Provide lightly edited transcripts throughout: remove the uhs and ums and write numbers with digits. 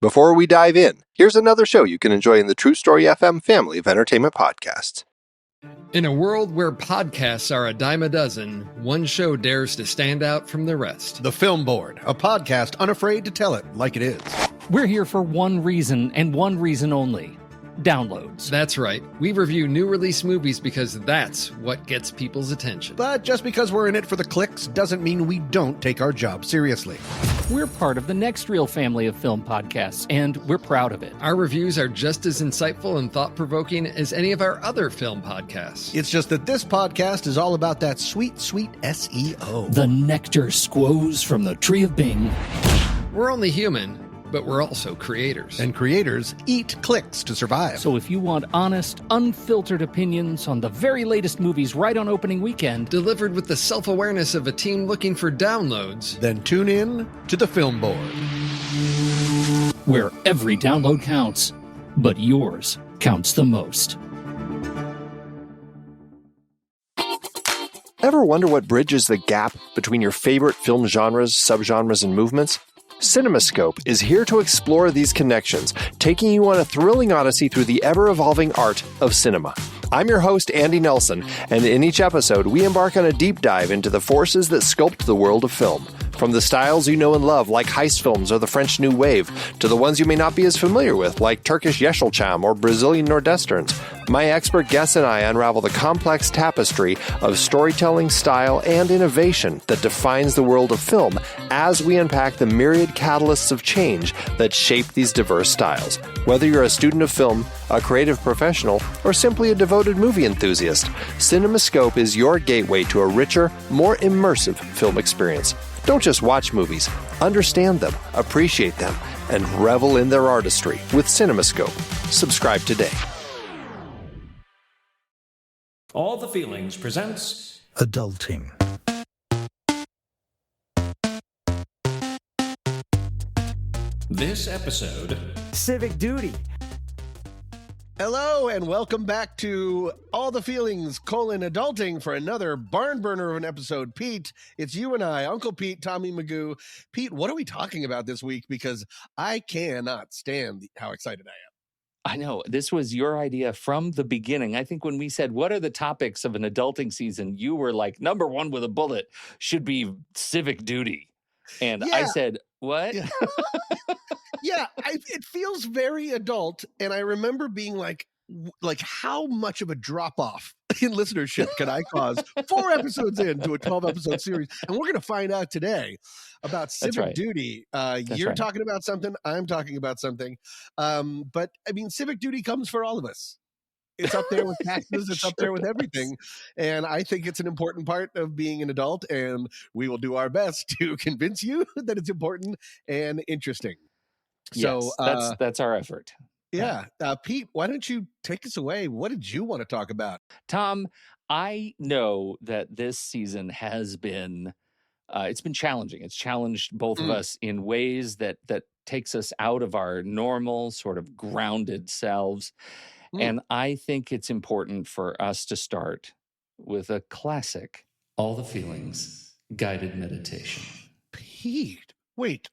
Before we dive in, here's another show you can enjoy in the True Story FM family of entertainment podcasts. In a world where podcasts are a dime a dozen, one show dares to stand out from the rest. The Film Board, a podcast unafraid to tell it like it is. We're here for one reason and one reason only. Downloads. That's right. We review new release movies because that's what gets people's attention. But just because we're in it for the clicks doesn't mean we don't take our job seriously. We're part of the Next Reel family of film podcasts, and we're proud of it. Our reviews are just as insightful and thought-provoking as any of our other film podcasts. It's just that this podcast is all about that sweet, sweet SEO. The nectar squoze from the tree of Bing. We're only human, but we're also creators. And creators eat clicks to survive. So if you want honest, unfiltered opinions on the very latest movies right on opening weekend, delivered with the self-awareness of a team looking for downloads, then tune in to The Film Board, where every download counts, but yours counts the most. Ever wonder what bridges the gap between your favorite film genres, subgenres, and movements? CinemaScope is here to explore these connections, taking you on a thrilling odyssey through the ever-evolving art of cinema. I'm your host, Andy Nelson, and in each episode, we embark on a deep dive into the forces that sculpt the world of film. From the styles you know and love, like heist films or the French New Wave, to the ones you may not be as familiar with, like Turkish Yeşilçam or Brazilian Nordwesterns, my expert guests and I unravel the complex tapestry of storytelling, style, and innovation that defines the world of film as we unpack the myriad catalysts of change that shape these diverse styles. Whether you're a student of film, a creative professional, or simply a devoted movie enthusiast, CinemaScope is your gateway to a richer, more immersive film experience. Don't just watch movies, understand them, appreciate them, and revel in their artistry with CinemaScope. Subscribe today. All the Feelings presents Adulting. This episode, Civic duty. Hello, and welcome back to All the Feelings, Adulting for another barn burner of an episode. Pete, it's you and I, Uncle Pete, Tommy Magoo. Pete, what are we talking about this week? Because I cannot stand how excited I am. I know, this was your idea from the beginning. I think when we said, what are the topics of an adulting season? You were like, number one with a bullet should be civic duty. And Yeah. I said, what? Yeah. Yeah, it feels very adult, and I remember being like how much of a drop-off in listenership can I cause 4 episodes into a 12-episode series? And we're going to find out today about civic duty. You're talking about something, I'm talking about something. But, I mean, civic duty comes for all of us. It's up there with taxes. It's up there with everything. And I think it's an important part of being an adult, and we will do our best to convince you that it's important and interesting. So yes, that's our effort. Yeah. Pete, why don't you take us away? What did you want to talk about? Tom, I know that this season has been, it's been challenging. It's challenged both of us in ways that takes us out of our normal sort of grounded selves. And I think it's important for us to start with a classic, All the Feelings guided meditation. Pete, wait.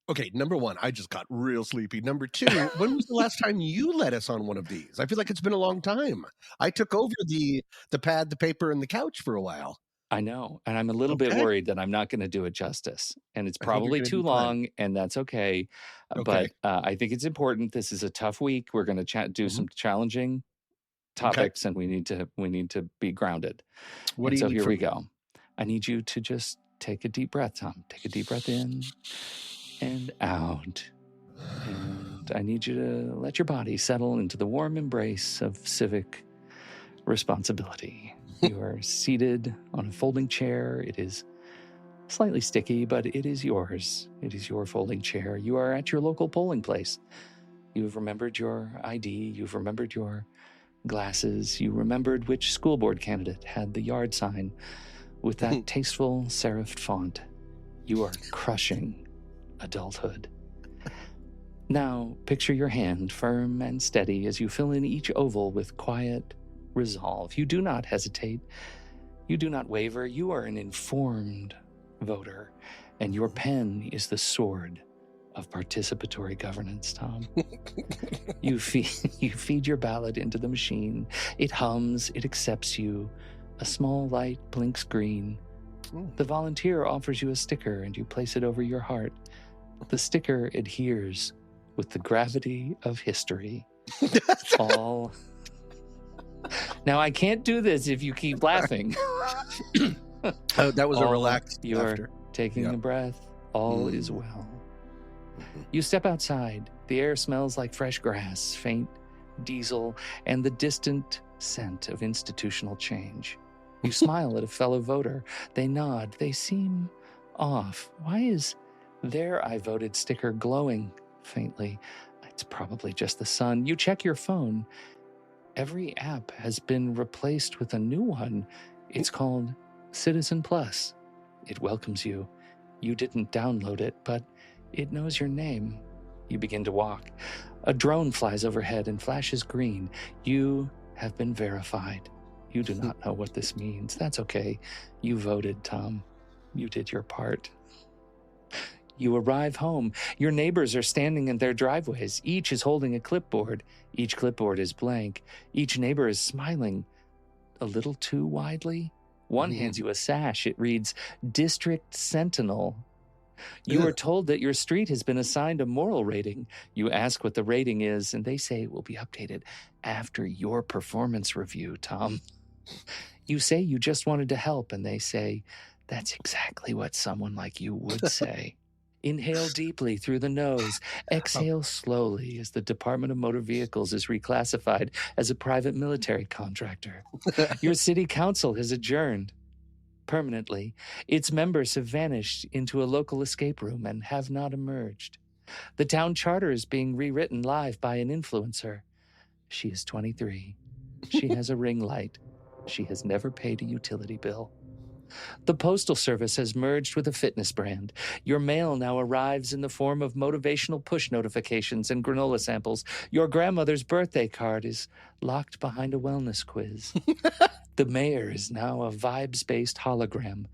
Okay, number 1, I just got real sleepy. Number 2, when was the last time you led us on one of these? I feel like it's been a long time. I took over the pad, the paper, and the couch for a while. I know, and I'm a little bit worried that I'm not going to do it justice, and it's probably too long, and that's okay. But I think it's important. This is a tough week. We're going to do some challenging topics, and we need to be grounded. What do you so need here from we me? go. I need you to just take a deep breath, Tom. Take a deep breath in and out. And I need you to let your body settle into the warm embrace of civic responsibility. You are seated on a folding chair. It is slightly sticky, but it is yours. It is your folding chair. You are at your local polling place. You've remembered your ID. You've remembered your glasses. You remembered which school board candidate had the yard sign with that tasteful serifed font. You are crushing adulthood. Now, picture your hand firm and steady as you fill in each oval with quiet resolve. You do not hesitate. You do not waver. You are an informed voter, and your pen is the sword of participatory governance, Tom. You feed your ballot into the machine. It hums, it accepts you. A small light blinks green. The volunteer offers you a sticker and you place it over your heart. The sticker adheres with the gravity of history. All. Now, I can't do this if you keep laughing. That was a relaxed You're laughter. taking a breath. All is well. You step outside. The air smells like fresh grass, faint diesel, and the distant scent of institutional change. You smile at a fellow voter. They nod. They seem off. Why is their I voted sticker glowing faintly? It's probably just the sun. You check your phone. Every app has been replaced with a new one. It's called Citizen Plus. It welcomes you. You didn't download it, but it knows your name. You begin to walk. A drone flies overhead and flashes green. You have been verified. You do not know what this means. That's okay. You voted, Tom. You did your part. You arrive home. Your neighbors are standing in their driveways. Each is holding a clipboard. Each clipboard is blank. Each neighbor is smiling a little too widely. One hands you a sash. It reads, District Sentinel. You are told that your street has been assigned a moral rating. You ask what the rating is, and they say it will be updated after your performance review, Tom. You say you just wanted to help, and they say, that's exactly what someone like you would say. Inhale deeply through the nose. Exhale slowly as the Department of Motor Vehicles is reclassified as a private military contractor. Your city council has adjourned permanently. Its members have vanished into a local escape room and have not emerged. The town charter is being rewritten live by an influencer. She is 23. She has a ring light. She has never paid a utility bill. The Postal Service has merged with a fitness brand. Your mail now arrives in the form of motivational push notifications and granola samples. Your grandmother's birthday card is locked behind a wellness quiz. The mayor is now a vibes-based hologram.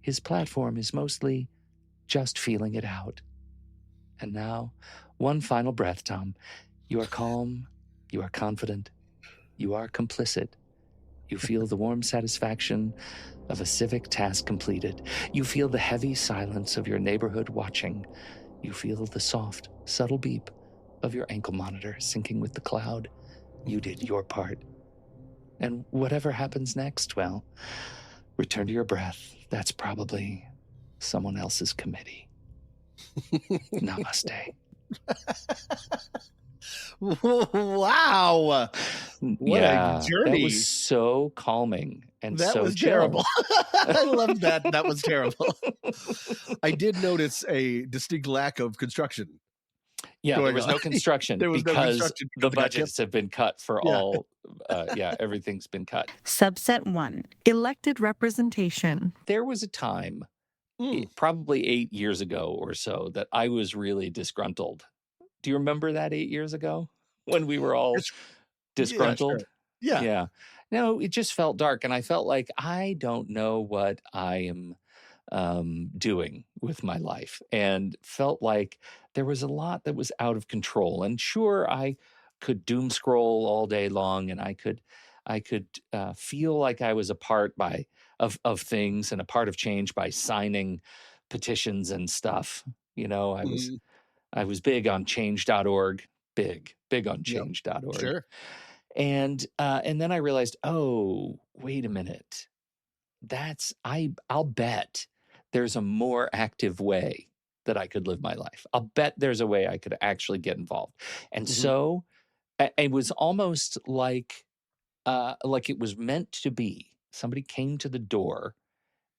His platform is mostly just feeling it out. And now, one final breath, Tom. You are calm. You are confident. You are complicit. You feel the warm satisfaction of a civic task completed. You feel the heavy silence of your neighborhood watching. You feel the soft, subtle beep of your ankle monitor syncing with the cloud. You did your part. And whatever happens next, well, return to your breath. That's probably someone else's committee. Namaste. Wow. What a journey. That was so calming and that so was chill. terrible. I love that. That was terrible. I did notice a distinct lack of construction. Yeah, there was no construction because the budgets have been cut for all. Everything's been cut. Subset 1, elected representation. There was a time, probably 8 years ago or so, that I was really disgruntled. Do you remember that 8 years ago when we were all disgruntled? Yeah, sure. Yeah. No, it just felt dark. And I felt like I don't know what I am doing with my life, and felt like there was a lot that was out of control. And sure, I could doom scroll all day long, and I could feel like I was a part of things and a part of change by signing petitions and stuff. You know, I was big on change.org, big on change.org. Sure. And then I realized, oh, wait a minute. I'll bet there's a more active way that I could live my life. I'll bet there's a way I could actually get involved. And so it was almost like it was meant to be. Somebody came to the door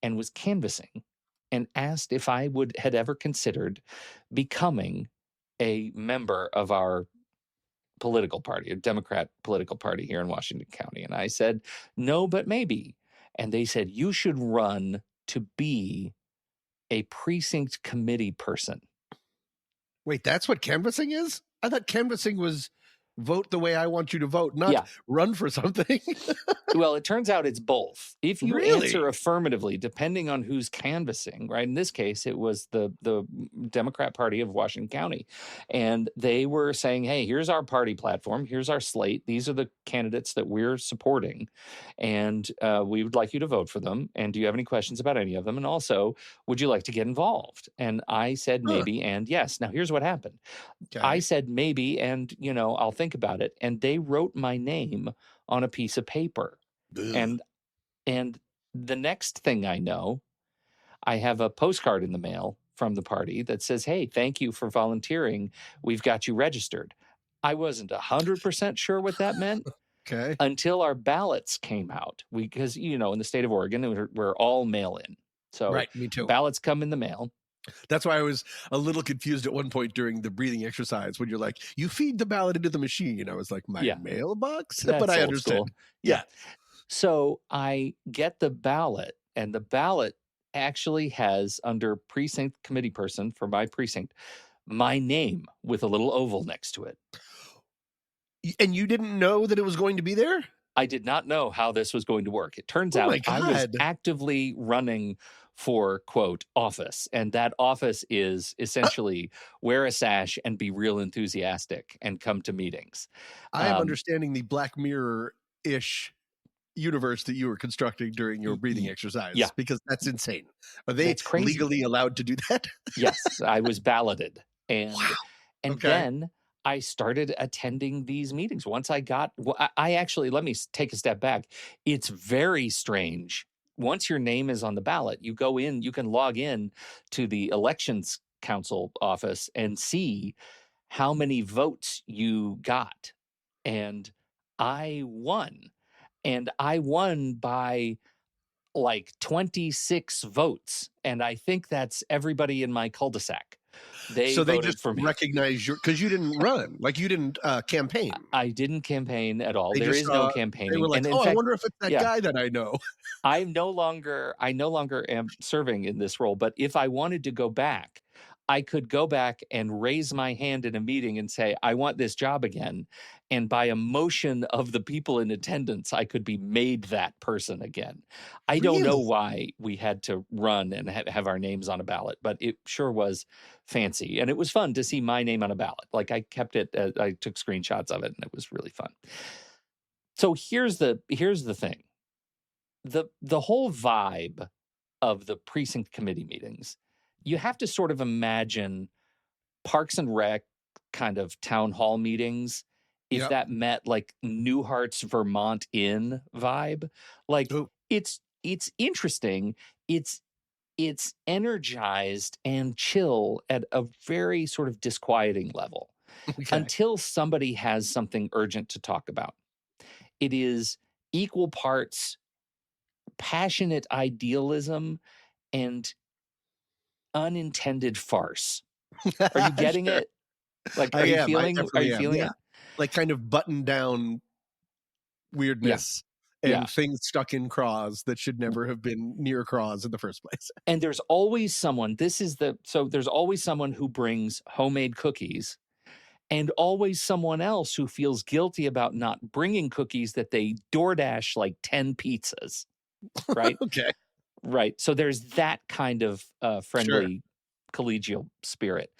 and was canvassing and asked if I had ever considered becoming a member of our political party, a Democrat political party here in Washington County. And I said, no, but maybe. And they said, you should run to be a precinct committee person. Wait, that's what canvassing is? I thought canvassing was vote the way I want you to vote, not Yeah. run for something. Well, it turns out it's both. If you Really? answer affirmatively, depending on who's canvassing, right? In this case, it was the Democrat Party of Washington County. And they were saying, hey, here's our party platform. Here's our slate. These are the candidates that we're supporting. And we would like you to vote for them. And do you have any questions about any of them? And also, would you like to get involved? And I said maybe and yes. Now, here's what happened. Okay. I said maybe, and, I'll think about it. And they wrote my name on a piece of paper. Ugh. And the next thing I know, I have a postcard in the mail from the party that says, hey, thank you for volunteering. We've got you registered. I wasn't 100% sure what that meant Okay. until our ballots came out. Because, in the state of Oregon, we're all mail-in. So Right, me too. ballots come in the mail. That's why I was a little confused at one point during the breathing exercise when you're like, you feed the ballot into the machine. I was like, my mailbox? That's but I old understood. school. Yeah. So I get the ballot, and the ballot actually has, under precinct committee person for my precinct, my name with a little oval next to it. And you didn't know that it was going to be there? I did not know how this was going to work. It turns Oh out my I was God. actively running for, quote, office. And that office is essentially wear a sash and be real enthusiastic and come to meetings. I am understanding the Black Mirror-ish universe that you were constructing during your breathing exercise. Yeah. Because that's insane. Are they That's crazy. legally allowed to do that? Yes, I was balloted. And Wow. and Okay. then I started attending these meetings. Once I got, I actually, let me take a step back. It's very strange. Once your name is on the ballot, you go in, you can log in to the elections council office and see how many votes you got. And I won. And I won by like 26 votes. And I think that's everybody in my cul-de-sac. So they voted just for me. recognize because you didn't run, like you didn't campaign. I didn't campaign at all. They There just is no They campaigning. were like, and in oh, I fact, wonder if it's that guy that I know. I no longer am serving in this role. But if I wanted to go back, I could go back and raise my hand in a meeting and say, I want this job again. And by a motion of the people in attendance, I could be made that person again. I don't know Really? why we had to run and have our names on a ballot, but it sure was fancy. And it was fun to see my name on a ballot. Like I kept it, I took screenshots of it, and it was really fun. So here's the thing. The whole vibe of the precinct committee meetings, you have to sort of imagine Parks and Rec kind of town hall meetings, if Yep. that met like Newhart's Vermont Inn vibe. Like Oh. it's interesting. It's energized and chill at a very sort of disquieting level Okay. until somebody has something urgent to talk about. It is equal parts passionate idealism and unintended farce. Are you getting Sure. it? Like, I are you am. feeling? I Are definitely you am. feeling Yeah. it? Like kind of buttoned down weirdness and Yeah. things stuck in craws that should never have been near craws in the first place. And there's always someone. There's always someone who brings homemade cookies, and always someone else who feels guilty about not bringing cookies that they DoorDash like 10 pizzas. Right. Okay. Right. So there's that kind of friendly collegial spirit.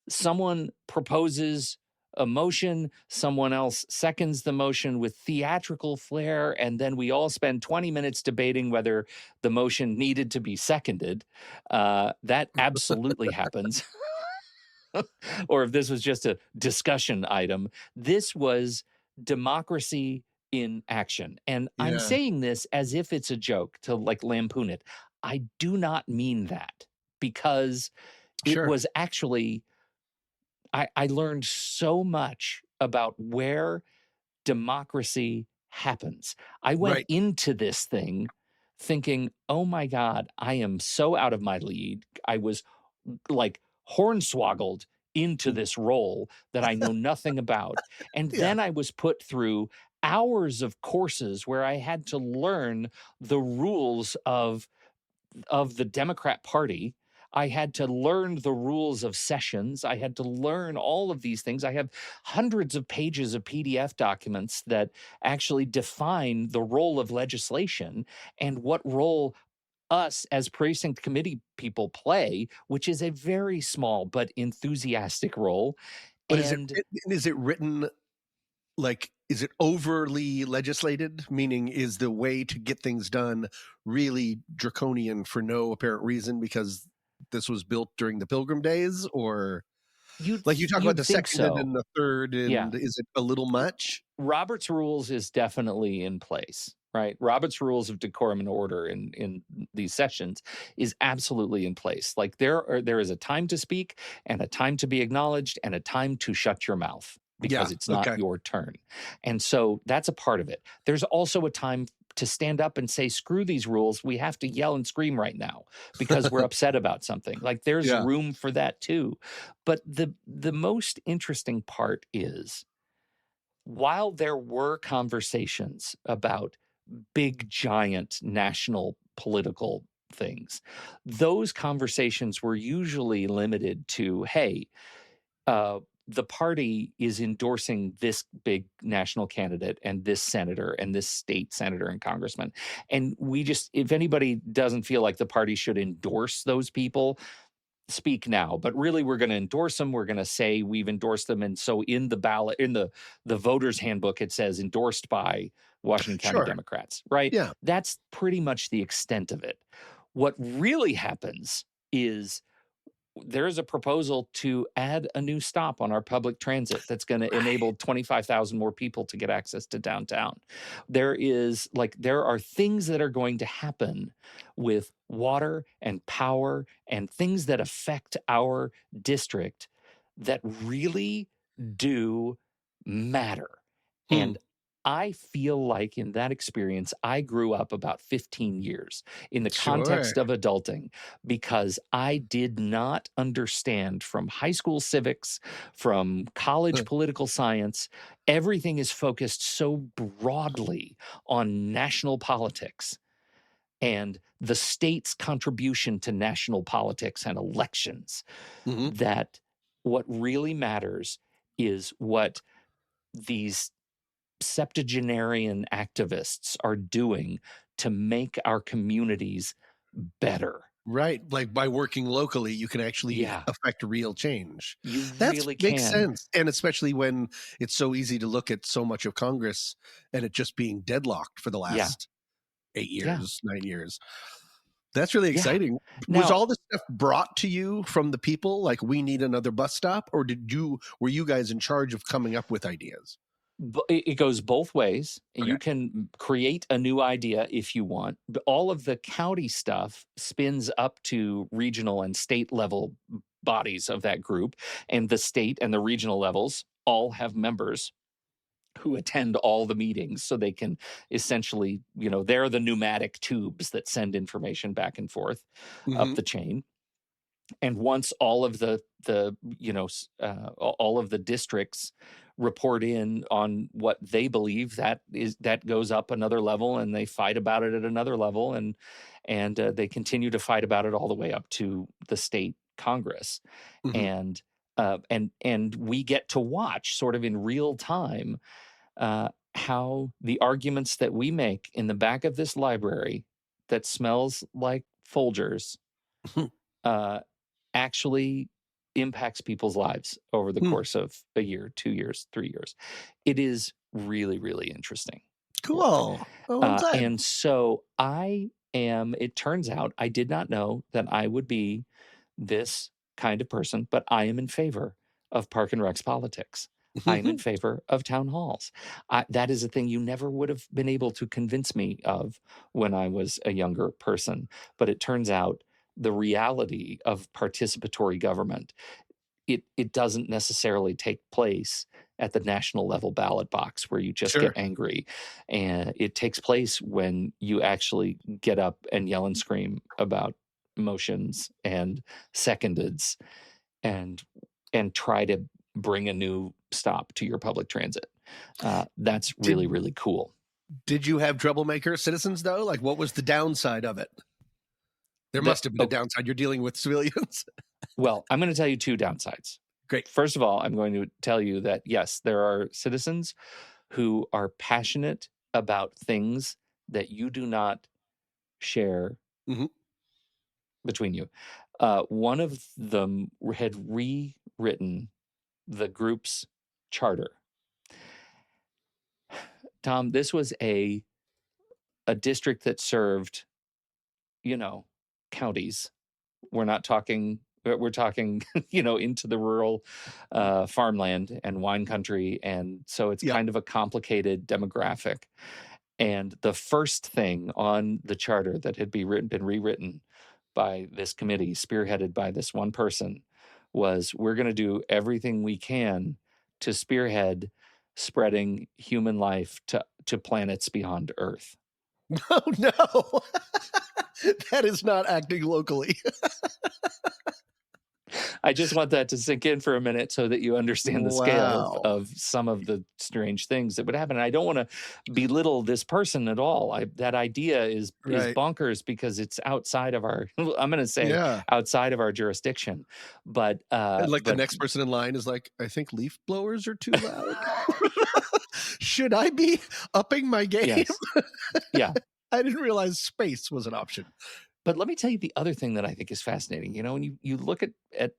Someone proposes a motion, someone else seconds the motion with theatrical flair, and then we all spend 20 minutes debating whether the motion needed to be seconded. That absolutely happens. Or if this was just a discussion item. This was democracy in action. And I'm Yeah. saying this as if it's a joke to like lampoon it. I do not mean that, because it Sure. was actually, I learned so much about where democracy happens. I went Right. into this thing thinking, oh my God, I am so out of my league. I was like hornswoggled into this role that I know nothing about. And Yeah. then I was put through hours of courses where I had to learn the rules of the Democrat Party. I had to learn the rules of sessions. I had to learn all of these things. I have hundreds of pages of PDF documents that actually define the role of legislation and what role us as precinct committee people play, which is a very small but enthusiastic role. But And is it written like, is it overly legislated? Meaning, is the way to get things done really draconian for no apparent reason because this was built during the Pilgrim days? Or like you talk about you'd the think second so. and the third, Yeah. and is it a little much? Robert's rules is definitely in place, right? Robert's rules of decorum and order in these sessions is absolutely in place. Like there is a time to speak and a time to be acknowledged and a time to shut your mouth because Yeah, it's not okay. your turn. And so that's a part of it. There's also a time to stand up and say, screw these rules. We have to yell and scream right now because we're upset about something. Like there's Yeah. room for that too. But the most interesting part is, while there were conversations about big, giant national political things, those conversations were usually limited to, hey, the party is endorsing this big national candidate and this senator and this state senator and congressman. And we just, if anybody doesn't feel like the party should endorse those people, speak now. But really, we're going to endorse them. We're going to say we've endorsed them. And so in the ballot, in the voters handbook, it says endorsed by Washington County Sure. Democrats, right? Yeah. That's pretty much the extent of it. What really happens is there is a proposal to add a new stop on our public transit that's going to enable 25,000 more people to get access to downtown. There are things that are going to happen with water and power and things that affect our district that really do matter. And I feel like in that experience, I grew up about 15 years in the context of adulting because I did not understand from high school civics, from college political science. Everything is focused so broadly on national politics and the state's contribution to national politics and elections, that what really matters is what these septuagenarian activists are doing to make our communities better. Right. Like by working locally, you can actually affect real change. That really makes can. sense. And especially when it's so easy to look at so much of Congress and it just being deadlocked for the last 8 years, 9 years. That's really exciting. Was Now- all this stuff brought to you from the people? Like, we need another bus stop? Or were you guys in charge of coming up with ideas? It goes both ways. Okay. You can create a new idea if you want. But all of the county stuff spins up to regional and state level bodies of that group. And the state and the regional levels all have members who attend all the meetings, so they can essentially, they're the pneumatic tubes that send information back and forth up the chain. And once all of all of the districts report in on what they believe, that goes up another level, and they fight about it at another level, and they continue to fight about it all the way up to the state Congress. And we get to watch sort of in real time how the arguments that we make in the back of this library that smells like Folgers actually impacts people's lives over the course of a year, 2 years, 3 years. It is really, really interesting. Cool. Oh, I'm glad. And so it turns out I did not know that I would be this kind of person, but I am in favor of Park and Rec's politics. I am in favor of town halls. That is a thing you never would have been able to convince me of when I was a younger person. But it turns out the reality of participatory government, it doesn't necessarily take place at the national level ballot box where you just get angry. And it takes place when you actually get up and yell and scream about motions and secondeds and try to bring a new stop to your public transit. That's really, really cool. Did you have troublemaker citizens though? Like, what was the downside of it? There must have been a downside. You're dealing with civilians. Well, I'm going to tell you 2 downsides. Great. First of all, I'm going to tell you that, yes, there are citizens who are passionate about things that you do not share between you. One of them had rewritten the group's charter. Tom, this was a district that served, counties. We're talking, into the rural farmland and wine country. And so it's kind of a complicated demographic. And the first thing on the charter that had been rewritten by this committee, spearheaded by this one person, was we're going to do everything we can to spearhead spreading human life to planets beyond Earth. Oh, no. That is not acting locally. I just want that to sink in for a minute so that you understand the scale of some of the strange things that would happen. And I don't want to belittle this person at all. That idea is bonkers because it's outside of our, I'm going to say outside of our jurisdiction. But the next person in line is like, I think leaf blowers are too loud. Should I be upping my game? Yes. Yeah. I didn't realize space was an option. But let me tell you the other thing that I think is fascinating. When you look at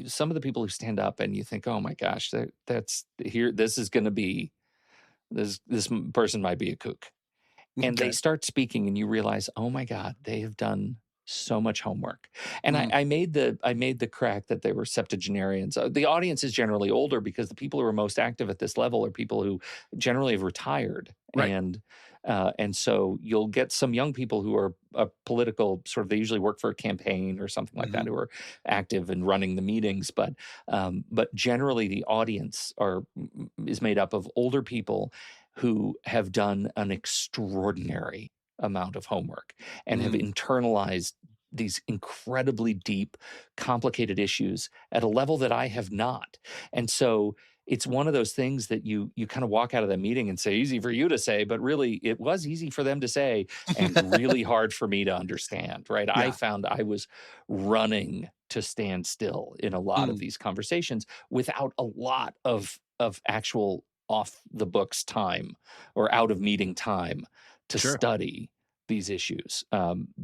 some of the people who stand up and you think, oh my gosh, that's here. This is going to be this person might be a kook, and they start speaking, and you realize, oh my God, they have done so much homework. And I made the crack that they were septuagenarians. The audience is generally older because the people who are most active at this level are people who generally have retired. Right. And so you'll get some young people who are a political they usually work for a campaign or something like that, who are active in running the meetings. But generally the audience is made up of older people who have done an extraordinary amount of homework and have internalized these incredibly deep, complicated issues at a level that I have not. And so it's one of those things that you kind of walk out of the meeting and say, easy for you to say, but really it was easy for them to say and really hard for me to understand, right? Yeah. I found I was running to stand still in a lot of these conversations without a lot of actual off the books time or out of meeting time to study these issues.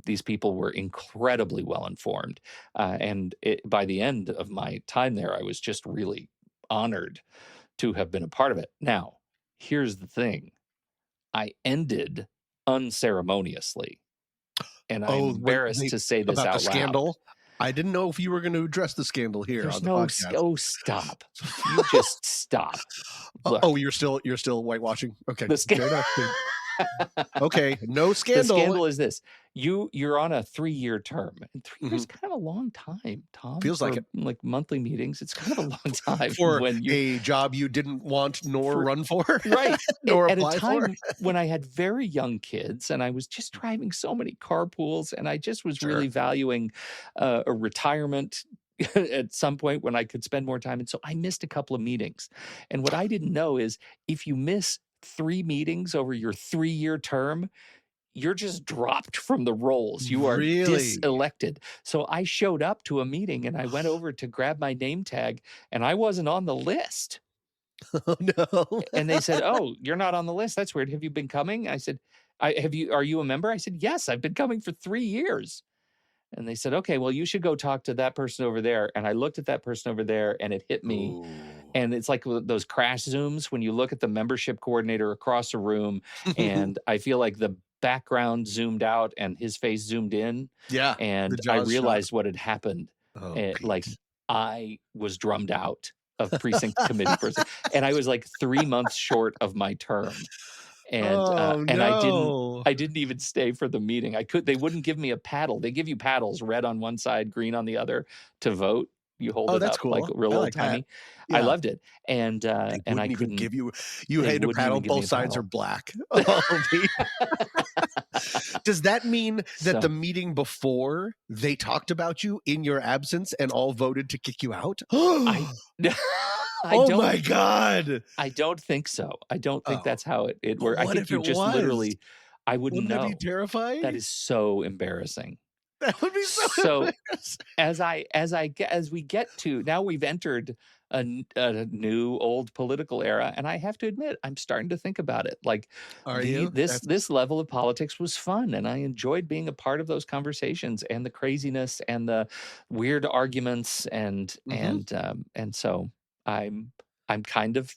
These people were incredibly well informed. And by the end of my time there, I was just really honored to have been a part of it. Now, here's the thing. I ended unceremoniously. And I'm embarrassed to say this out loud. Scandal? I didn't know if you were going to address the scandal here. There's on the podcast. Oh, stop. You just stop. Look, you're still whitewashing? Okay. Okay, no scandal. The scandal is this. You're on a 3-year term. And 3 years is kind of a long time, Tom. Feels like it. Like monthly meetings. It's kind of a long time. For a job you didn't want nor run for. Right. Nor at apply a time for. when I had very young kids and I was just driving so many carpools and I just was really valuing a retirement at some point when I could spend more time. And so I missed a couple of meetings. And what I didn't know is if you miss 3 meetings over your 3-year term, you're just dropped from the rolls. You are diselected. So I showed up to a meeting and I went over to grab my name tag and I wasn't on the list. Oh, no. And they said, oh, you're not on the list. That's weird. Have you been coming? I said, are you a member? I said, yes, I've been coming for 3 years. And they said, okay, well, you should go talk to that person over there. And I looked at that person over there and it hit me. Ooh. And it's like those crash zooms when you look at the membership coordinator across a room and I feel like the background zoomed out and his face zoomed in. Yeah. And I realized what had happened. Like I was drummed out of precinct committee person. And I was like 3 months short of my term. And and I didn't even stay for the meeting. They wouldn't give me a paddle. They give you paddles, red on one side, green on the other, to vote. You hold it up cool. like real old timey. Yeah. I loved it. And I couldn't give you had to paddle, both sides are black. Does that mean that the meeting before they talked about you in your absence and all voted to kick you out? Oh my God. I don't think so. I don't think that's how it worked. I think you just literally, I wouldn't know. Wouldn't that be terrifying? That is so embarrassing. That would be so So hilarious. as we get to now, we've entered a new old political era, and I have to admit, I'm starting to think about it. Like Are you? this level of politics was fun, and I enjoyed being a part of those conversations and the craziness and the weird arguments, and so I'm kind of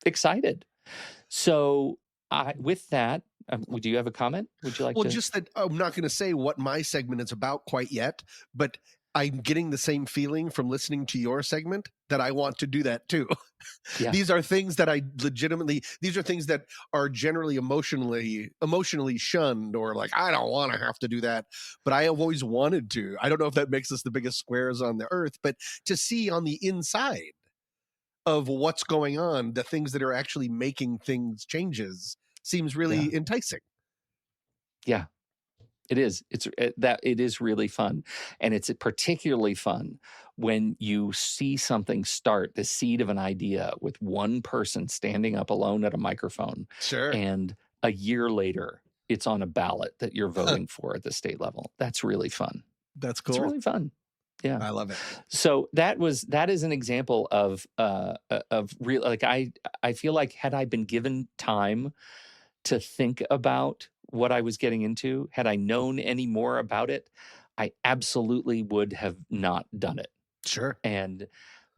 excited. So with that, do you have a comment? Would you like Well, to? just that I'm not going to say what my segment is about quite yet, but I'm getting the same feeling from listening to your segment that I want to do that too. Yeah. These are things that these are things that are generally emotionally shunned, or like, I don't want to have to do that, but I have always wanted to. I don't know if that makes us the biggest squares on the earth, but to see on the inside of what's going on, the things that are actually making things changes seems really enticing. Yeah. It is. It is really fun, and it's particularly fun when you see something start, the seed of an idea, with one person standing up alone at a microphone, Sure. and a year later, it's on a ballot that you're voting for at the state level. That's really fun. That's cool. It's really fun. Yeah, I love it. So that is an example of real. Like I feel like, had I been given time to think about what I was getting into, had I known any more about it, I absolutely would have not done it. Sure. And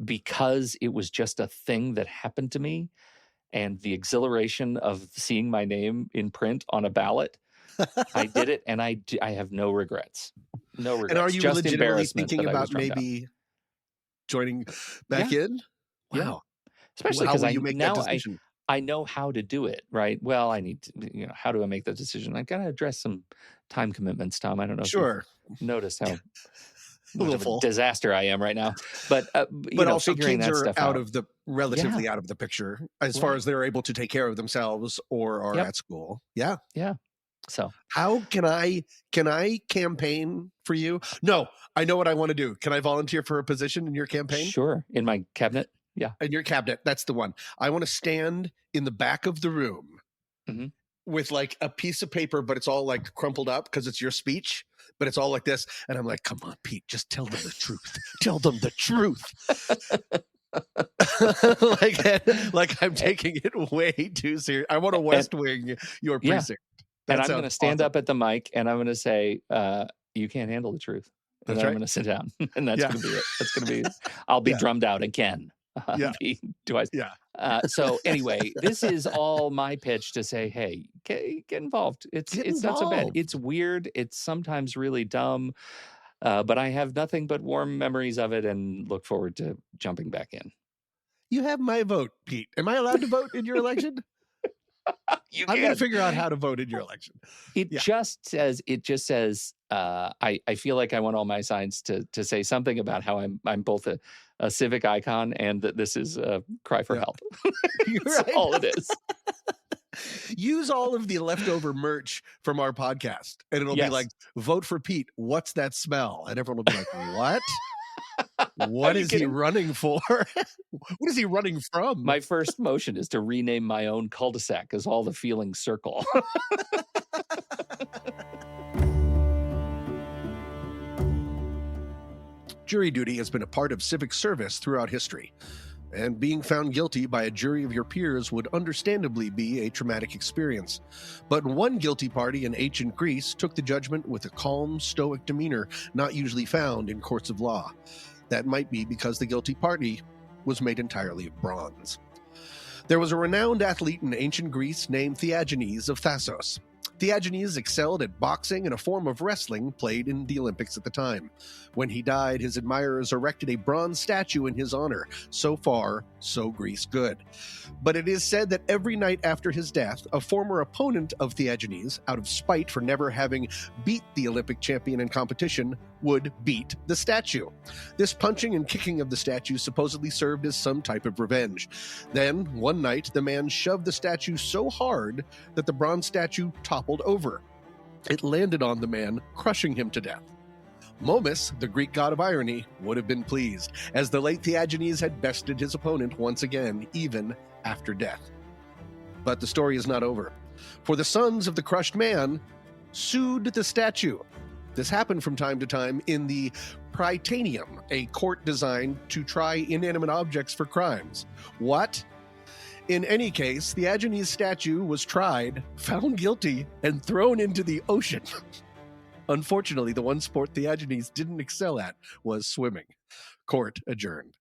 because it was just a thing that happened to me, and the exhilaration of seeing my name in print on a ballot, I did it, and I have no regrets. No regrets. And are you just legitimately thinking about maybe joining back in? Wow. Yeah. Especially because I know how to do it, right? Well, I need to, how do I make that decision? I got to address some time commitments, Tom. I don't know if you've noticed how much of a disaster I am right now. But also figuring kids that are stuff out out. of the relatively out of the picture as far as they're able to take care of themselves or are at school. Yeah. Yeah. So how can I campaign for you? No, I know what I want to do. Can I volunteer for a position in your campaign? Sure. In my cabinet. Yeah. In your cabinet. That's the one. I want to stand in the back of the room with like a piece of paper, but it's all like crumpled up because it's your speech, but it's all like this. And I'm like, come on, Pete, just tell them the truth. Tell them the truth. like I'm taking it way too serious. I want to West Wing your precinct. And I'm going to stand up at the mic and I'm going to say, you can't handle the truth. And then I'm going to sit down. And that's going to be it. That's going to be, I'll be drummed out again. So anyway, this is all my pitch to say, hey, get involved. It's not so bad. It's weird. It's sometimes really dumb. But I have nothing but warm memories of it and look forward to jumping back in. You have my vote, Pete. Am I allowed to vote in your election? I'm going to figure out how to vote in your election. It just says, I feel like I want all my signs to say something about how I'm both a civic icon and that this is a cry for help. That's all it is. Use all of the leftover merch from our podcast and it'll be like, vote for Pete. What's that smell? And everyone will be like, what? What is he running for? What is he running from? My first motion is to rename my own cul-de-sac as All the Feelings Circle. Jury duty has been a part of civic service throughout history, and being found guilty by a jury of your peers would understandably be a traumatic experience. But one guilty party in ancient Greece took the judgment with a calm, stoic demeanor not usually found in courts of law. That might be because the guilty party was made entirely of bronze. There was a renowned athlete in ancient Greece named Theagenes of Thasos. Theagenes excelled at boxing and a form of wrestling played in the Olympics at the time. When he died, his admirers erected a bronze statue in his honor. So far, so Greece good. But it is said that every night after his death, a former opponent of Theagenes, out of spite for never having beat the Olympic champion in competition, would beat the statue. This punching and kicking of the statue supposedly served as some type of revenge. Then, one night, the man shoved the statue so hard that the bronze statue toppled over. It landed on the man, crushing him to death. Momus, the Greek god of irony, would have been pleased, as the late Theagenes had bested his opponent once again, even after death. But the story is not over, for the sons of the crushed man sued the statue. This happened from time to time in the Prytaneum, a court designed to try inanimate objects for crimes. What? In any case, the Theagenes statue was tried, found guilty, and thrown into the ocean. Unfortunately, the one sport Theagenes didn't excel at was swimming. Court adjourned.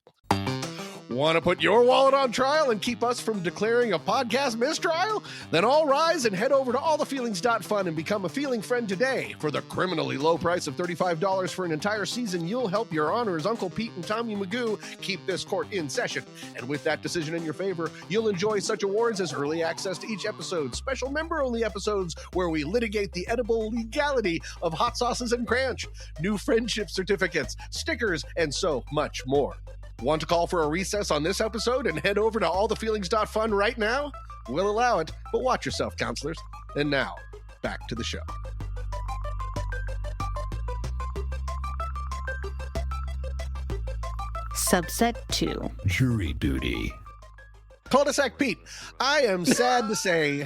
Want to put your wallet on trial and keep us from declaring a podcast mistrial? Then all rise and head over to allthefeelings.fun and become a feeling friend today. For the criminally low price of $35 for an entire season, you'll help your honors Uncle Pete and Tommy Magoo keep this court in session. And with that decision in your favor, you'll enjoy such awards as early access to each episode, special member-only episodes where we litigate the edible legality of hot sauces and cranch, new friendship certificates, stickers, and so much more. Want to call for a recess on this episode and head over to allthefeelings.fun right now? We'll allow it, but watch yourself, counselors. And now, back to the show. Subset 2. Jury duty. Cul-de-sac Pete, I am sad to say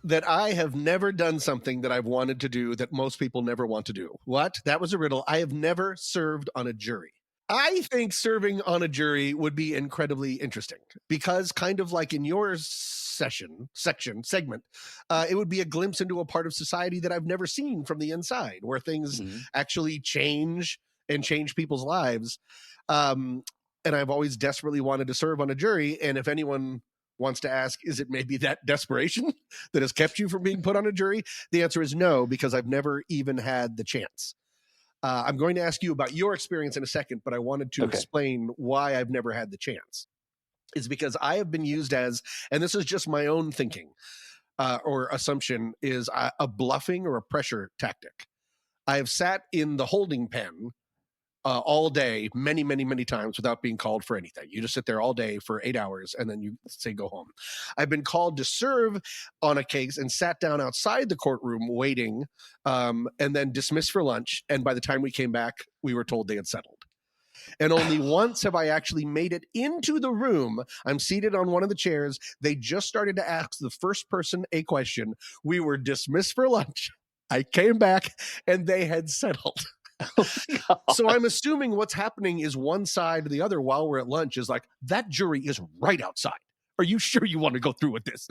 that I have never done something that I've wanted to do that most people never want to do. What? That was a riddle. I have never served on a jury. I think serving on a jury would be incredibly interesting because, kind of like in your segment, it would be a glimpse into a part of society that I've never seen from the inside, where things actually change and change people's lives. And I've always desperately wanted to serve on a jury. And if anyone wants to ask, is it maybe that desperation that has kept you from being put on a jury? The answer is no, because I've never even had the chance. I'm going to ask you about your experience in a second, but I wanted to explain why I've never had the chance. It's because I have been used as, and this is just my own thinking or assumption, is a bluffing or a pressure tactic. I have sat in the holding pen all day, many, many, many times without being called for anything. You just sit there all day for 8 hours and then you say, go home. I've been called to serve on a case and sat down outside the courtroom waiting and then dismissed for lunch. And by the time we came back, we were told they had settled. And only once have I actually made it into the room. I'm seated on one of the chairs. They just started to ask the first person a question. We were dismissed for lunch. I came back and they had settled. So I'm assuming what's happening is one side or the other while we're at lunch is like, that jury is right outside. Are you sure you want to go through with this?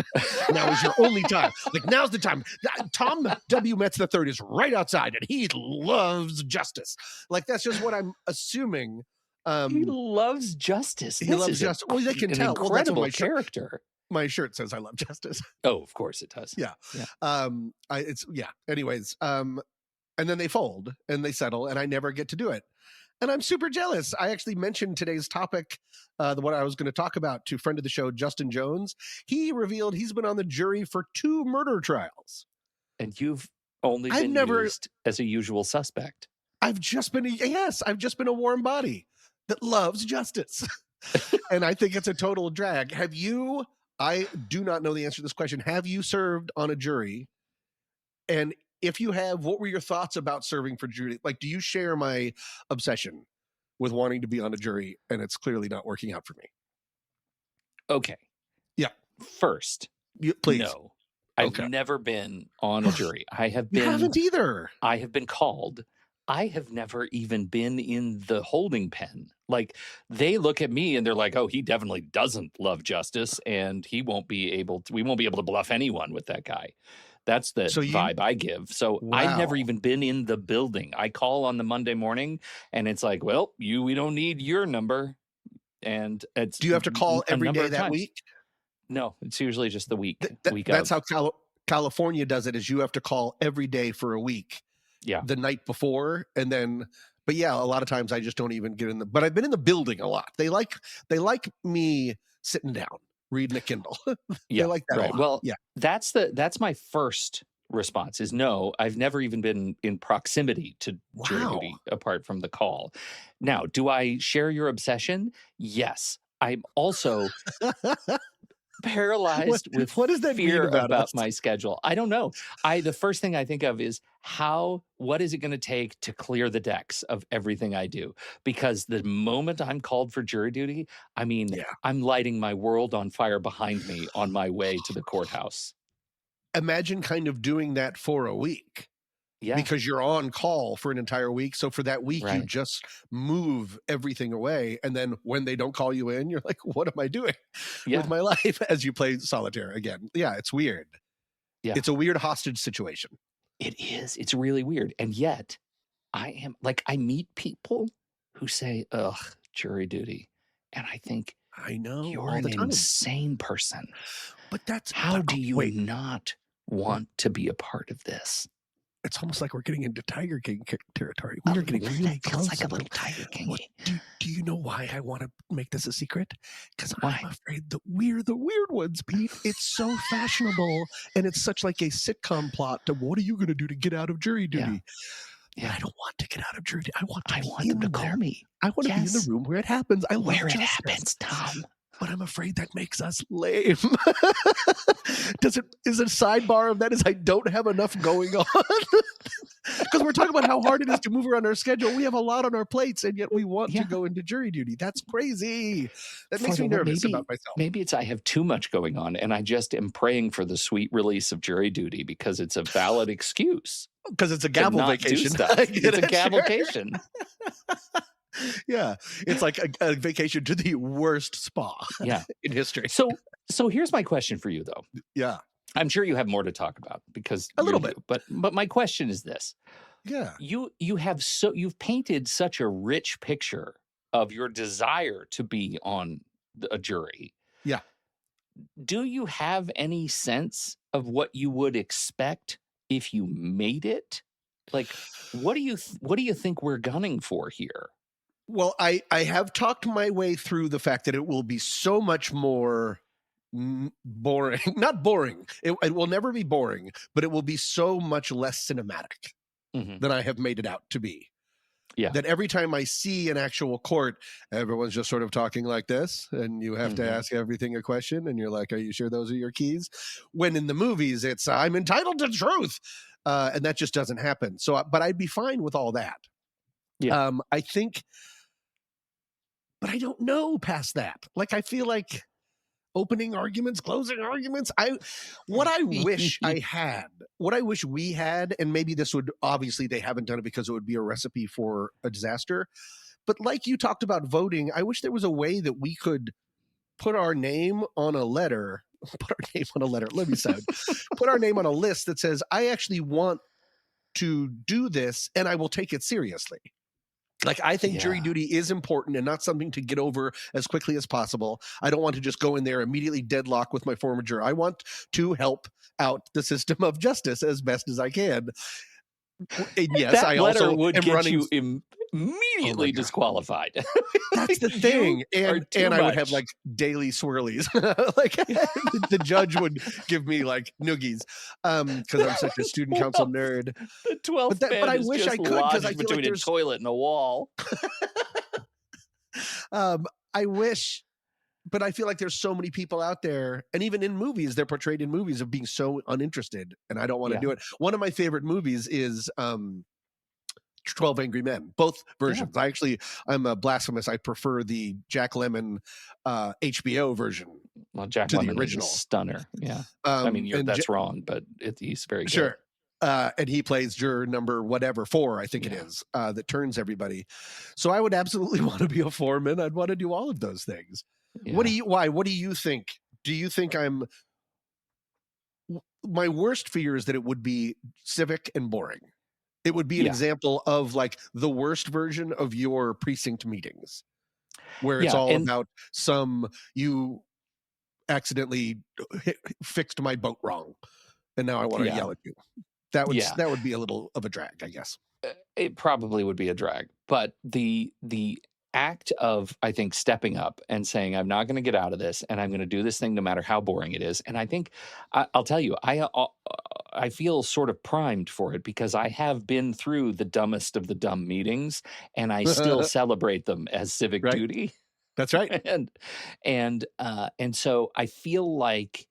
Now is your only time. Like, now's the time. Tom W. Metz III is right outside and he loves justice. Like, that's just what I'm assuming. He loves justice. He loves justice. Well, they can tell. Incredible character. My shirt says I love justice. Oh, of course it does. Yeah. Anyways, and then they fold and they settle and I never get to do it. And I'm super jealous. I actually mentioned today's topic, what I was going to talk about, to friend of the show, Justin Jones. He revealed he's been on the jury for 2 murder trials. And you've only been used as a usual suspect. I've just been a warm body that loves justice. And I think it's a total drag. I do not know the answer to this question. Have you served on a jury? And if you have, what were your thoughts about serving for jury? Like, do you share my obsession with wanting to be on a jury and it's clearly not working out for me? Okay. Yeah. First, please. No. I've never been on a jury. I have been. You haven't either. I have been called. I have never even been in the holding pen. Like, they look at me and they're like, oh, he definitely doesn't love justice and we won't be able to bluff anyone with that guy. That's the vibe I give. So I've never even been in the building. I call on the Monday morning and it's like, well, we don't need your number. And it's. Do you have to call every day that week? No, it's usually just the week. That's how California does it, is you have to call every day for a week. Yeah. The night before. And then, but yeah, a lot of times I just don't even get but I've been in the building a lot. They like me sitting down, reading a Kindle. Yeah. They like that. Right. Well, yeah, that's my first response is no, I've never even been in proximity to jury duty apart from the call. Now, do I share your obsession? Yes. I'm also paralyzed with what does that fear mean about my schedule. I don't know. The first thing I think of is what is it going to take to clear the decks of everything I do? Because the moment I'm called for jury duty, I'm lighting my world on fire behind me on my way to the courthouse. Imagine kind of doing that for a week. Yeah. because you're on call for an entire week. So for that week, you Right. just move everything away. And then when they don't call you in, you're like, what am I doing Yeah. with my life as you play solitaire again? Yeah, it's weird. Yeah. It's a weird hostage situation. It is. It's really weird. And yet I meet people who say, ugh, jury duty. And I think, I know you're all an the time. insane person. But that's How do you wait. not want to be a part of this? It's almost like we're getting into Tiger King territory. We are getting really It close. feels like a little Tiger King. Do you know why I want to make this a secret? Because Why? I'm afraid that we're the weird ones, Pete. It's so fashionable, and it's such like a sitcom plot to what are you going to do to get out of jury duty? Yeah. But I don't want to get out of jury duty. I want them to call me. I want to be in the room where it happens. I love where it justice. happens, Tom. But I'm afraid that makes us lame. Is a sidebar of that is I don't have enough going on? Because we're talking about how hard it is to move around our schedule. We have a lot on our plates, and yet we want to go into jury duty. That's crazy. That makes me nervous about myself. Maybe it's I have too much going on, and I just am praying for the sweet release of jury duty because it's a valid excuse. Because it's a gavel vacation. It's a gavelcation. Yeah, it's like a vacation to the worst spa in history. So here's my question for you, though. Yeah. I'm sure you have more to talk about because a little bit. But my question is this. Yeah. You've painted such a rich picture of your desire to be on a jury. Yeah. Do you have any sense of what you would expect if you made it? Like, what do you think we're gunning for here? Well, I have talked my way through the fact that it will be so much more boring. Not boring. It will never be boring, but it will be so much less cinematic than I have made it out to be. Yeah. That every time I see an actual court, everyone's just sort of talking like this, and you have to ask everything a question, and you're like, are you sure those are your keys? When in the movies, it's, I'm entitled to truth. And that just doesn't happen. So, but I'd be fine with all that. Yeah. I think, but I don't know past that. Like, I feel like opening arguments, closing arguments. What I wish we had, and maybe this would, obviously they haven't done it because it would be a recipe for a disaster. But like you talked about voting, I wish there was a way that we could put our name on a letter. Let me sound. Put our name on a list that says, I actually want to do this and I will take it seriously. Like, I think jury duty is important and not something to get over as quickly as possible. I don't want to just go in there immediately deadlock with my former juror. I want to help out the system of justice as best as I can. And yes, that I letter also would am get running. You immediately disqualified. That's the thing. And I would have like daily swirlies. Like the judge would give me like noogies because I'm such a student council nerd. The 12th but I wish I could, because I feel between like there's a toilet and a wall. I wish, but I feel like there's so many people out there, and even in movies, they're portrayed in movies of being so uninterested, and I don't want to do it. One of my favorite movies is 12 Angry Men, both versions. I'm a blasphemous. I prefer the Jack Lemmon HBO version. Well, Jack to Lemmon the original. is a stunner. Yeah. I mean, that's wrong, but he's very good. Sure. And he plays juror number 4, I think it is, that turns everybody. So I would absolutely want to be a foreman. I'd want to do all of those things. Yeah. What do you think? Do you think my worst fear is that it would be civic and boring. It would be an example of like the worst version of your precinct meetings, where it's all about you accidentally fixed my boat wrong, and now I want to yell at you. That would be a little of a drag, I guess. It probably would be a drag, but the act of, I think, stepping up and saying, I'm not going to get out of this, and I'm going to do this thing no matter how boring it is. And I think I'll tell you, I feel sort of primed for it because I have been through the dumbest of the dumb meetings, and I still celebrate them as civic duty. That's right. And so I feel like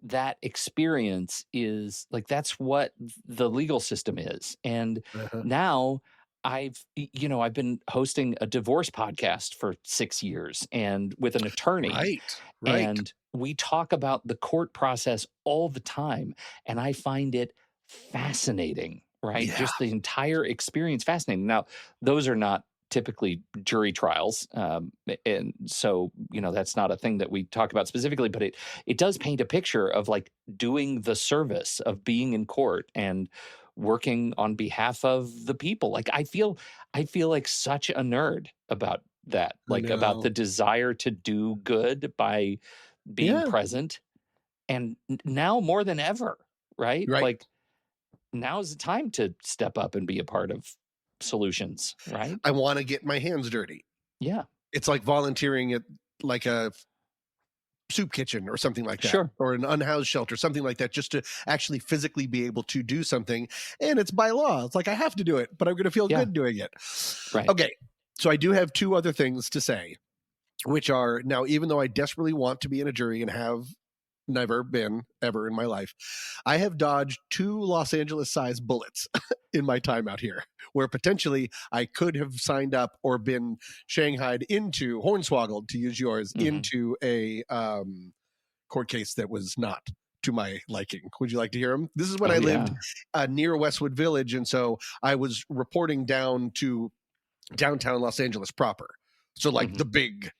that experience is like, that's what the legal system is. And now I've been hosting a divorce podcast for 6 years and with an attorney. Right. And we talk about the court process all the time. And I find it fascinating right? Yeah. Just the entire experience fascinating. Now, those are not typically jury trials, and so that's not a thing that we talk about specifically, but it does paint a picture of like doing the service of being in court and working on behalf of the people. Like I feel like such a nerd about that, like about the desire to do good by being present, and now more than ever, right? Like now is the time to step up and be a part of solutions, right? I want to get my hands dirty. Yeah. It's like volunteering at like a soup kitchen or something like that, Sure. or an unhoused shelter, something like that, just to actually physically be able to do something. And it's by law. It's like, I have to do it, but I'm going to feel good doing it. Right. Okay. So I do have two other things to say, which are now, even though I desperately want to be in a jury and have never been ever in my life, I have dodged 2 Los Angeles sized bullets in my time out here, where potentially I could have signed up or been shanghaied into, hornswoggled to use yours, into a court case that was not to my liking. Would you like to hear them? This is when I lived near Westwood Village, and so I was reporting down to downtown Los Angeles proper. So like the big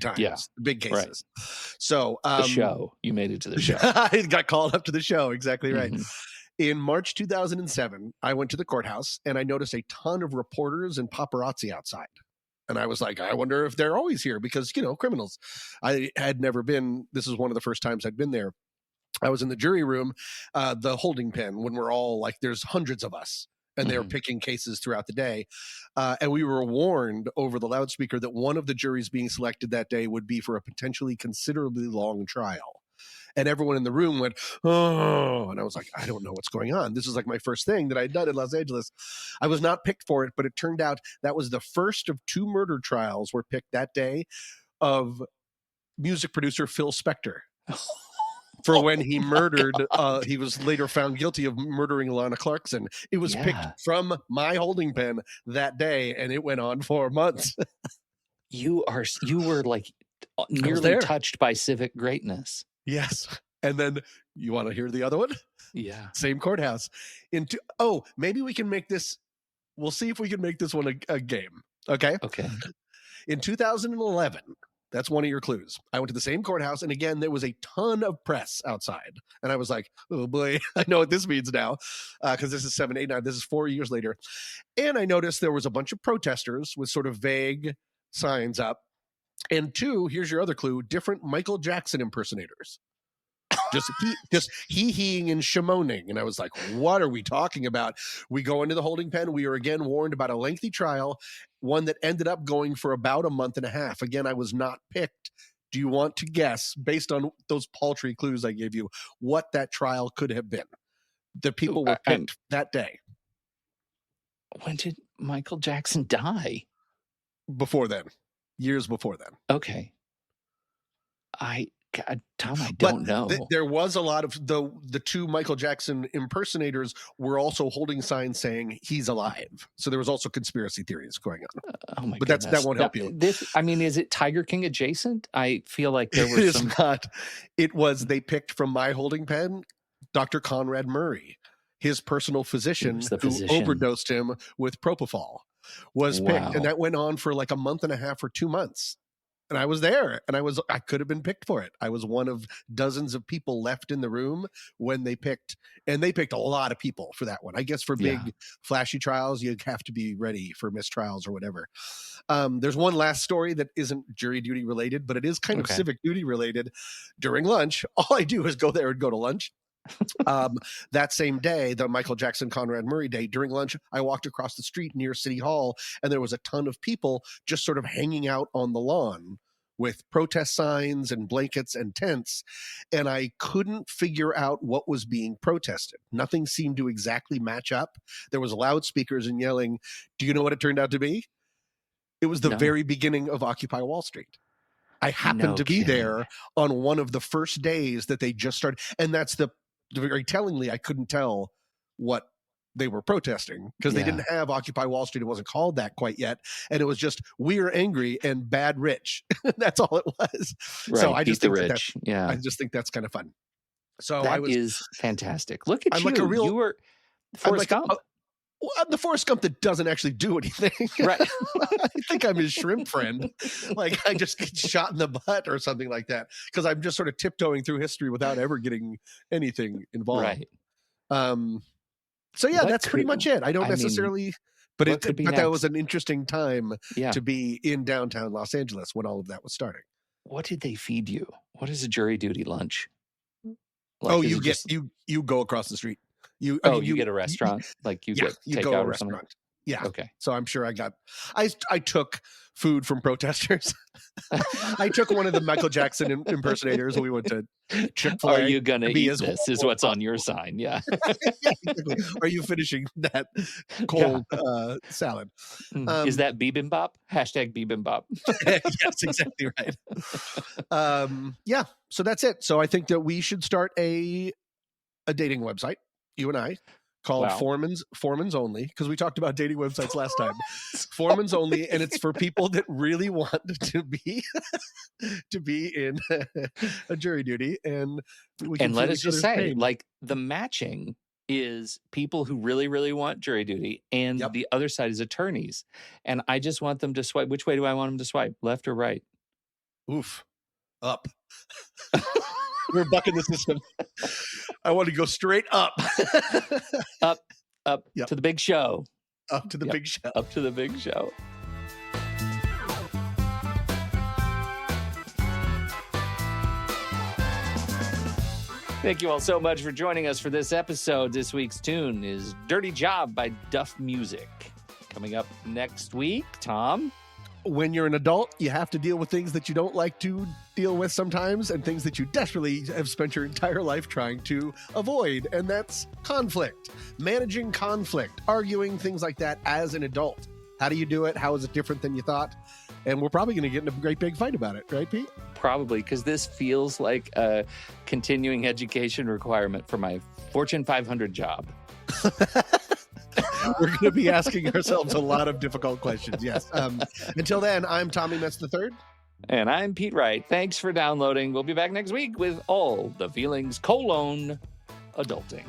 times, the big cases. Right. So the show, you made it to the show. I got called up to the show. Exactly right. In March 2007, I went to the courthouse and I noticed a ton of reporters and paparazzi outside. And I was like, I wonder if they're always here because, criminals. I had never been. This is one of the first times I'd been there. I was in the jury room, the holding pen, when we're all like, there's hundreds of us. And they were picking cases throughout the day. And we were warned over the loudspeaker that one of the juries being selected that day would be for a potentially considerably long trial. And everyone in the room went, oh, and I was like, I don't know what's going on. This is like my first thing that I'd done in Los Angeles. I was not picked for it, but it turned out that was the first of 2 murder trials were picked that day of music producer Phil Spector. For when he murdered, he was later found guilty of murdering Lana Clarkson. It was picked from my holding pen that day, and it went on for months. You were like nearly touched by civic greatness. Yes. And then you want to hear the other one? Yeah. Same courthouse. Maybe we can make this. We'll see if we can make this one a game. Okay. Okay. In 2011. That's one of your clues. I went to the same courthouse, and again, there was a ton of press outside. And I was like, oh boy, I know what this means now, because this is 7, 8, 9. This is 4 years later. And I noticed there was a bunch of protesters with sort of vague signs up. And 2, here's your other clue, different Michael Jackson impersonators. Just hee-heeing and shamoning. And I was like, what are we talking about? We go into the holding pen. We are again warned about a lengthy trial, one that ended up going for about a month and a half. Again, I was not picked. Do you want to guess, based on those paltry clues I gave you, what that trial could have been? The people were picked that day. When did Michael Jackson die? Before then. Years before then. Okay. God, Tom, I don't know. There was a lot of the 2 Michael Jackson impersonators were also holding signs saying he's alive. So there was also conspiracy theories going on. Oh my but goodness. that won't help you. Is it Tiger King adjacent? I feel like there was It is not. It was, they picked from my holding pen, Dr. Conrad Murray, his personal physician who overdosed him with propofol, was picked. And that went on for like a month and a half or 2 months. And I was there, and I could have been picked for it. I was one of dozens of people left in the room when they picked, and they picked a lot of people for that one. I guess for big flashy trials, you have to be ready for mistrials or whatever. There's one last story that isn't jury duty related, but it is kind of civic duty related. During lunch, all I do is go there and go to lunch. That same day, the Michael Jackson Conrad Murray day, during lunch, I walked across the street near City Hall, and there was a ton of people just sort of hanging out on the lawn with protest signs and blankets and tents, and I couldn't figure out what was being protested. Nothing seemed to exactly match up. There was loudspeakers and yelling. Do you know what it turned out to be? It was the very beginning of Occupy Wall Street. I happened to be there on one of the first days that they just started, and that's very tellingly, I couldn't tell what they were protesting because they didn't have Occupy Wall Street. It wasn't called that quite yet. And it was just, we are angry and bad rich. That's all it was. Right. So I just think rich. I just think that's kind of fun. So that is fantastic. Look at I'm you. Like a real, you were Forrest Gump. Well, I'm the Forrest Gump that doesn't actually do anything. Right. I think I'm his shrimp friend. Like I just get shot in the butt or something like that because I'm just sort of tiptoeing through history without ever getting anything involved. Right. So yeah, What that's pretty much it. I don't necessarily, but what could be that was next? an interesting time Yeah. to be in downtown Los Angeles when all of that was starting. What did they feed you? What is a jury duty lunch? Oh, is you it get just- you go across the street. You get a restaurant? Like you get you takeout go to a or something? restaurant. Yeah. Okay. So I'm sure I took food from protesters. I took one of the Michael Jackson impersonators when we went to Chick-fil-A. Are you going to be eat as this is horrible what's on your sign. Yeah. Yeah, exactly. Are you finishing that cold salad? Is that bibimbap? Hashtag bibimbap. Yes, exactly right. Yeah, so that's it. So I think that we should start a dating website, you and I, called Wow. Foreman's Only, because we talked about dating websites last time. Foreman's Only, and it's for people that really want to be in a jury duty, and we can And let feel us each just other's say, pain. like, the matching is people who really, really want jury duty, and Yep. the other side is attorneys. And I just want them to swipe. Which way do I want them to swipe? Left or right? Oof, up. We're bucking the system. I want to go straight up. Up Yep. to the big show. Up to the Yep. big show. Up to the big show. Thank you all so much for joining us for this episode. This week's tune is Dirty Job by Duff Music. Coming up next week, Tom. When you're an adult, you have to deal with things that you don't like to deal with sometimes, and things that you desperately have spent your entire life trying to avoid. And that's conflict, managing conflict, arguing, things like that as an adult. How do you do it? How is it different than you thought? And we're probably going to get in a great big fight about it, right, Pete? Probably, because this feels like a continuing education requirement for my Fortune 500 job. We're going to be asking ourselves a lot of difficult questions, yes. Until then, I'm Tommy Metz III. And I'm Pete Wright. Thanks for downloading. We'll be back next week with all the feelings : adulting.